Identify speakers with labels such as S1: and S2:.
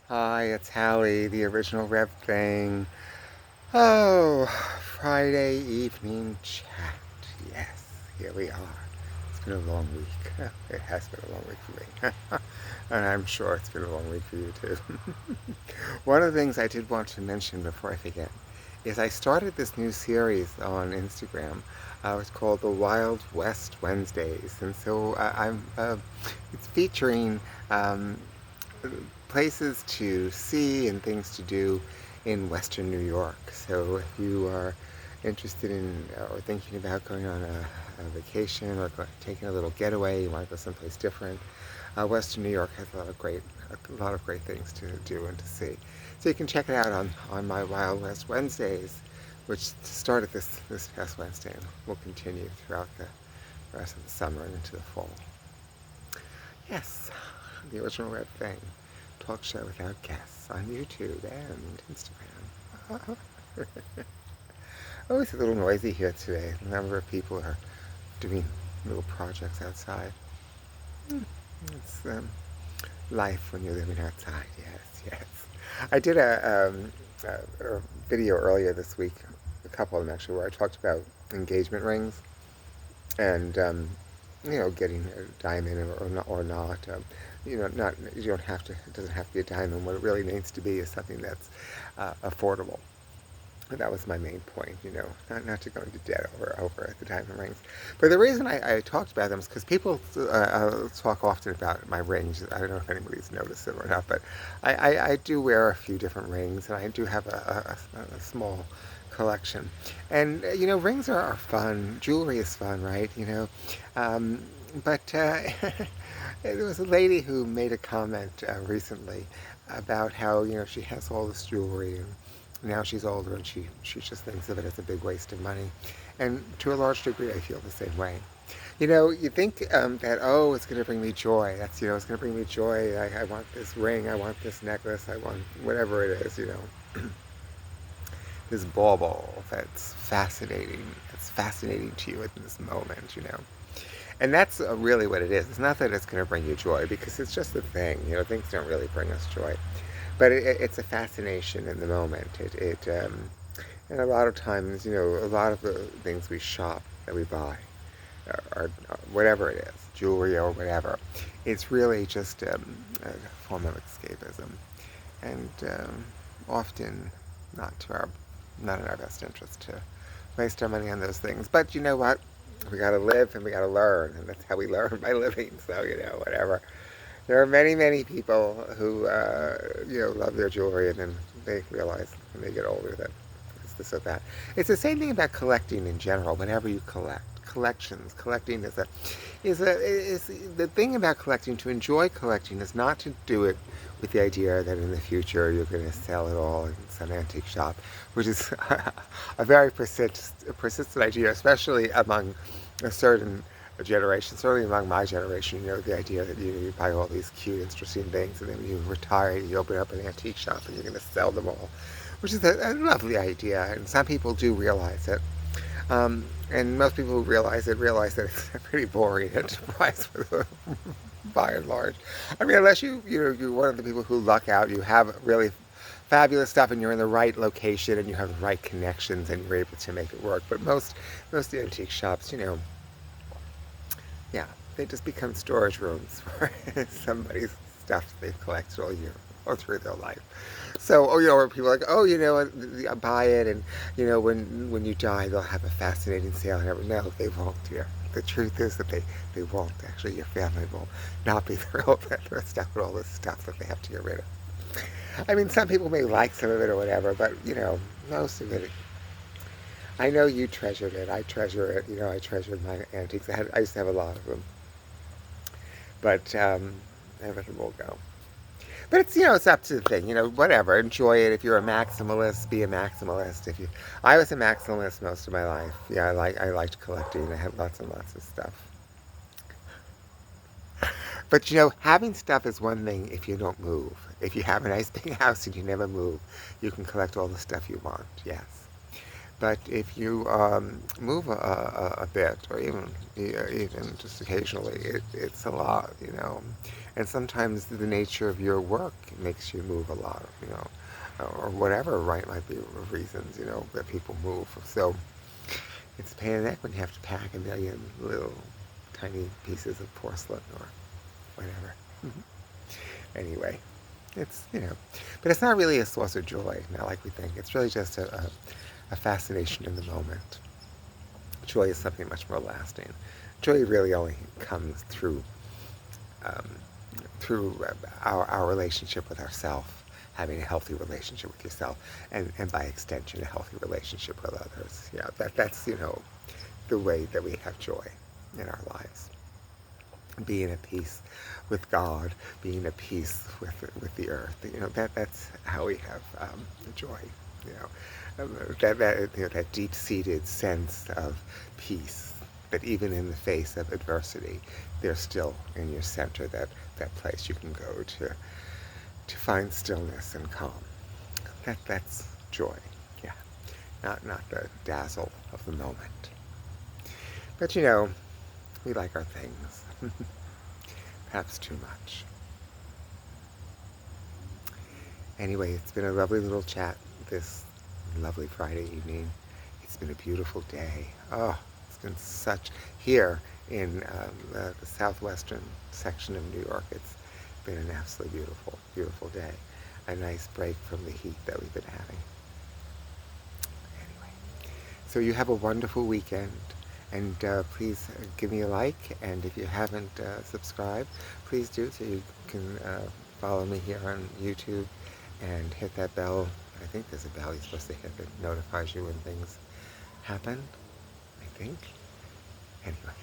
S1: Hi, it's Halley, the original Rev thing. Oh, Friday evening chat. Yes, here we are. It's been a long week. It has been a long week for me. And I'm sure it's been a long week for you too. One of the things I did want to mention before I forget is I started this new series on Instagram. It's called the Wild West Wednesdays. And so it's featuring um, places to see and things to do in Western New York. So if you are interested in or thinking about going on a vacation or taking a little getaway, you want to go someplace different, Western New York has a lot of great things to do and to see. So you can check it out on my Wild West Wednesdays, which started this past Wednesday and will continue throughout the rest of the summer and into the fall. Yes, the original Red Thing. Talk show without guests on YouTube and Instagram. Oh, it's a little noisy here today. A number of people are doing little projects outside. It's life when you're living outside. Yes, yes. I did a video earlier this week, a couple of them actually, where I talked about engagement rings and getting a diamond or not. Not you don't have to. It doesn't have to be a diamond. What it really needs to be is something that's affordable. And that was my main point. Not to go into debt over the diamond rings. But the reason I talked about them is because people talk often about my rings. I don't know if anybody's noticed it or not, but I do wear a few different rings, and I do have a small collection. And rings are fun. Jewelry is fun, right? But there was a lady who made a comment recently about how she has all this jewelry, and now she's older and she just thinks of it as a big waste of money. And to a large degree, I feel the same way. You think that, oh, it's going to bring me joy. It's going to bring me joy. I want this ring. I want this necklace. I want whatever it is. This bauble that's fascinating. It's fascinating to you in this moment. And that's really what it is. It's not that it's going to bring you joy, because it's just a thing. Things don't really bring us joy. But it's a fascination in the moment. And a lot of times, a lot of the things we shop, that we buy, or whatever it is, jewelry or whatever, it's really just a form of escapism. And often not in our best interest to waste our money on those things. But you know what? We got to live and we got to learn, and that's how we learn, by living. So whatever. There are many, many people who love their jewelry, and then they realize when they get older that it's this or that. It's the same thing about collecting in general. Whenever you collecting is the thing about collecting. To enjoy collecting is not to do it with the idea that in the future you're going to sell it all in some antique shop, which is a very persistent idea, especially among a certain generation, certainly among my generation. The idea that you buy all these cute, interesting things, and then when you retire, you open up an antique shop and you're going to sell them all, which is a lovely idea, and some people do realize it. And most people who realize that it's a pretty boring enterprise by and large. I mean, unless you're one of the people who luck out, you have really fabulous stuff, and you're in the right location, and you have the right connections, and you're able to make it work. But most antique shops, yeah, they just become storage rooms for somebody's stuff they've collected all year or through their life. So, where people are like, oh, buy it, and when you die, they'll have a fascinating sale. And no, they won't. Yeah, the truth is that they won't. Actually, your family will not be thrilled that they're stuck with all this stuff that they have to get rid of. I mean, some people may like some of it or whatever, but most of it. I know you treasured it. I treasure it. I treasured my antiques. I used to have a lot of them, but everything will go. But it's up to the thing, whatever. Enjoy it. If you're a maximalist, be a maximalist. I was a maximalist most of my life. Yeah, I liked collecting. I had lots and lots of stuff. But having stuff is one thing if you don't move. If you have a nice big house and you never move, you can collect all the stuff you want. Yes. But if you move a bit, or even just occasionally, it's a lot, you know. And sometimes the nature of your work makes you move a lot, you know, or whatever, right, might be reasons, you know, that people move. So it's a pain in the neck when you have to pack a million little tiny pieces of porcelain or whatever. Anyway, it's, you know, but it's not really a source of joy, not like we think. It's really just a fascination in the moment. Joy is something much more lasting. Joy really only comes um, through our relationship with ourself, having a healthy relationship with yourself, and by extension, a healthy relationship with others. Yeah, that's, you know, the way that we have joy in our lives. Being at peace with God, being at peace with the earth. You know, that's how we have joy. You know, that you know, that deep-seated sense of peace. That even in the face of adversity, there's still in your center that place you can go to find stillness and calm. That's joy. Yeah, not the dazzle of the moment. But you know, we like our things. Perhaps too much. Anyway, it's been a lovely little chat this lovely Friday evening. It's been a beautiful day. Oh, it's been such, here in the southwestern section of New York, it's been an absolutely beautiful, beautiful day. A nice break from the heat that we've been having. Anyway, so you have a wonderful weekend. And please give me a like. And if you haven't subscribed, please do so you can follow me here on YouTube and hit that bell. I think there's a bell you're supposed to hit that notifies you when things happen, I think. Anyway.